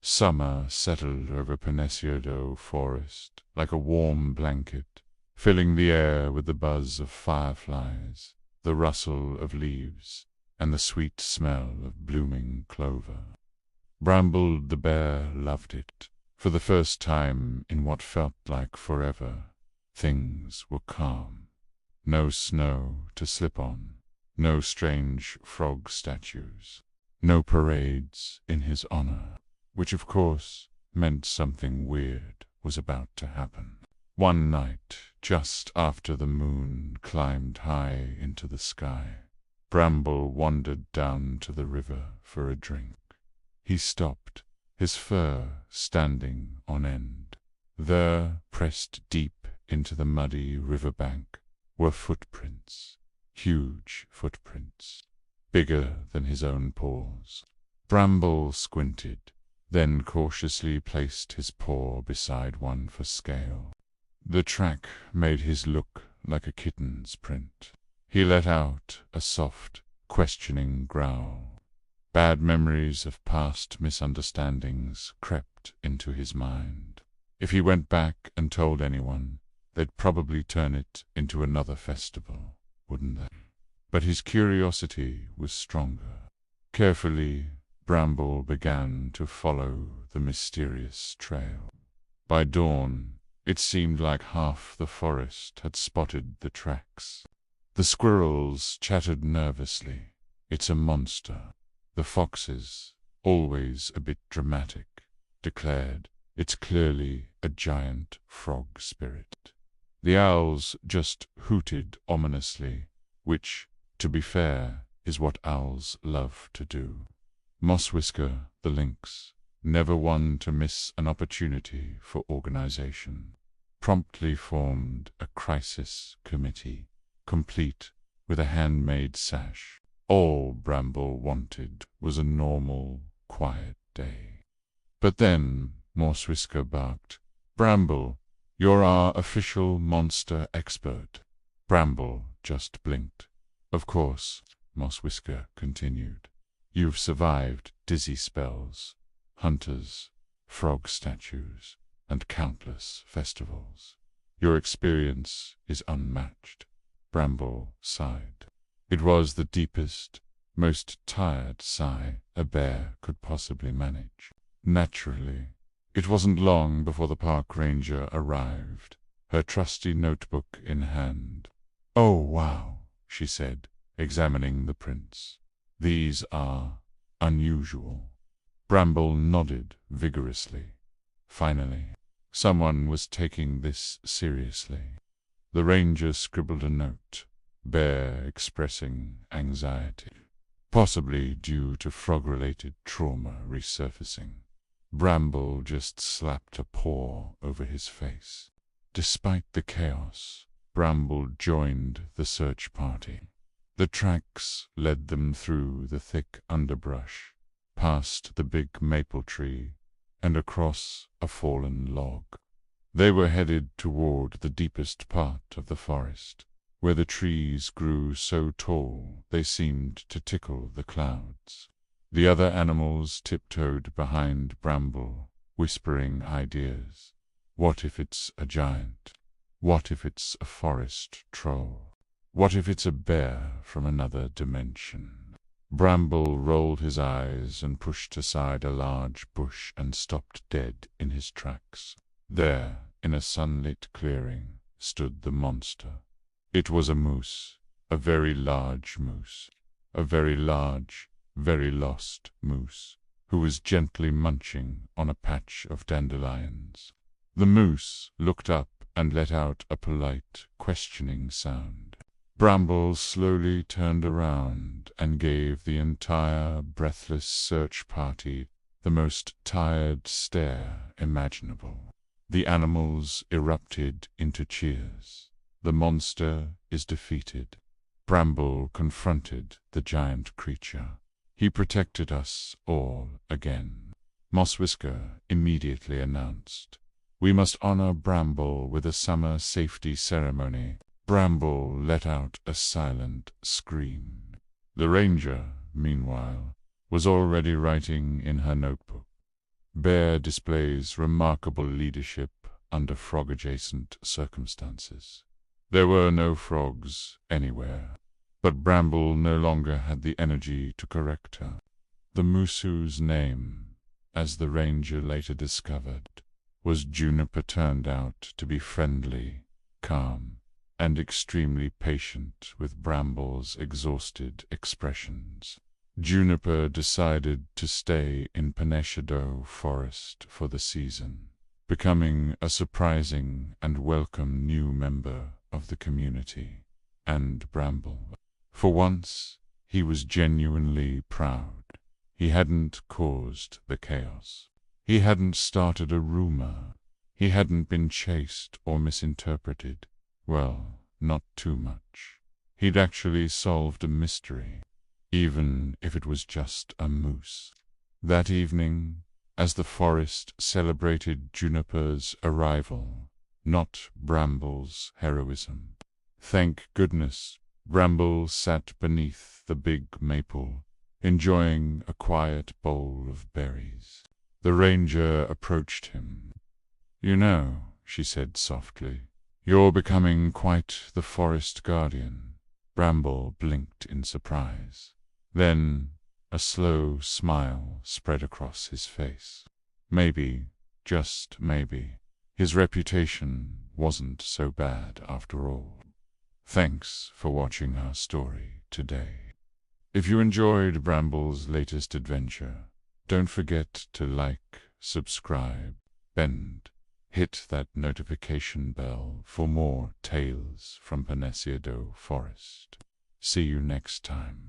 Summer settled over Penisiodo Forest like a warm blanket, filling the air with the buzz of fireflies, the rustle of leaves, and the sweet smell of blooming clover. Bramble the bear loved it. For the first time in what felt like forever, things were calm. No snow to slip on, no strange frog statues, no parades in his honor, which of course meant something weird was about to happen. One night, just after the moon climbed high into the sky, Bramble wandered down to the river for a drink. He stopped, his fur standing on end. There, pressed deep into the muddy riverbank, were footprints, huge footprints, bigger than his own paws. Bramble squinted, then cautiously placed his paw beside one for scale. The track made his look like a kitten's print. He let out a soft, questioning growl. Bad memories of past misunderstandings crept into his mind. If he went back and told anyone, they'd probably turn it into another festival, wouldn't they? But his curiosity was stronger. Carefully, Bramble began to follow the mysterious trail. By dawn, it seemed like half the forest had spotted the tracks. The squirrels chattered nervously. "It's a monster." The foxes, always a bit dramatic, declared, "It's clearly a giant frog spirit." The owls just hooted ominously, which, to be fair, is what owls love to do. Mosswhisker, the lynx, never one to miss an opportunity for organization, promptly formed a crisis committee, complete with a handmade sash. All Bramble wanted was a normal, quiet day. But then Mosswhisker barked, "Bramble, you're our official monster expert." Bramble just blinked. "Of course," Mosswhisker continued. "You've survived dizzy spells, hunters, frog statues, and countless festivals. Your experience is unmatched." Bramble sighed. It was the deepest, most tired sigh a bear could possibly manage. Naturally, it wasn't long before the park ranger arrived, her trusty notebook in hand. "Oh, wow," she said, examining the prints. "These are unusual." Bramble nodded vigorously. Finally, someone was taking this seriously. The ranger scribbled a note, Bear expressing anxiety, possibly due to frog-related trauma resurfacing. Bramble just slapped a paw over his face. Despite the chaos, Bramble joined the search party. The tracks led them through the thick underbrush, past the big maple tree, and across a fallen log. They were headed toward the deepest part of the forest, where the trees grew so tall they seemed to tickle the clouds. The other animals tiptoed behind Bramble, whispering ideas. What if it's a giant? What if it's a forest troll? What if it's a bear from another dimension? Bramble rolled his eyes and pushed aside a large bush and stopped dead in his tracks. There, in a sunlit clearing, stood the monster. It was a moose, a very large moose, a very large, very lost moose, who was gently munching on a patch of dandelions. The moose looked up and let out a polite, questioning sound. Bramble slowly turned around and gave the entire breathless search party the most tired stare imaginable. The animals erupted into cheers. The monster is defeated. Bramble confronted the giant creature. He protected us all again. Mosswhisker immediately announced, "We must honor Bramble with a summer safety ceremony." Bramble let out a silent scream. The ranger, meanwhile, was already writing in her notebook. Bear displays remarkable leadership under frog-adjacent circumstances. There were no frogs anywhere, but Bramble no longer had the energy to correct her. The Musu's name, as the ranger later discovered, was Juniper. Turned out to be friendly, calm, and extremely patient with Bramble's exhausted expressions. Juniper decided to stay in Peneshado Forest for the season, becoming a surprising and welcome new member of the community. And Bramble, for once, he was genuinely proud. He hadn't caused the chaos. He hadn't started a rumor. He hadn't been chased or misinterpreted. Well, not too much. He'd actually solved a mystery, even if it was just a moose. That evening, as the forest celebrated Juniper's arrival, not Bramble's heroism. Thank goodness, Bramble sat beneath the big maple, enjoying a quiet bowl of berries. The ranger approached him. "You know," she said softly, "you're becoming quite the forest guardian." Bramble blinked in surprise. Then a slow smile spread across his face. Maybe, just maybe, his reputation wasn't so bad after all. Thanks for watching our story today. If you enjoyed Bramble's latest adventure, don't forget to like, subscribe, and hit that notification bell for more tales from Peneshado Forest. See you next time.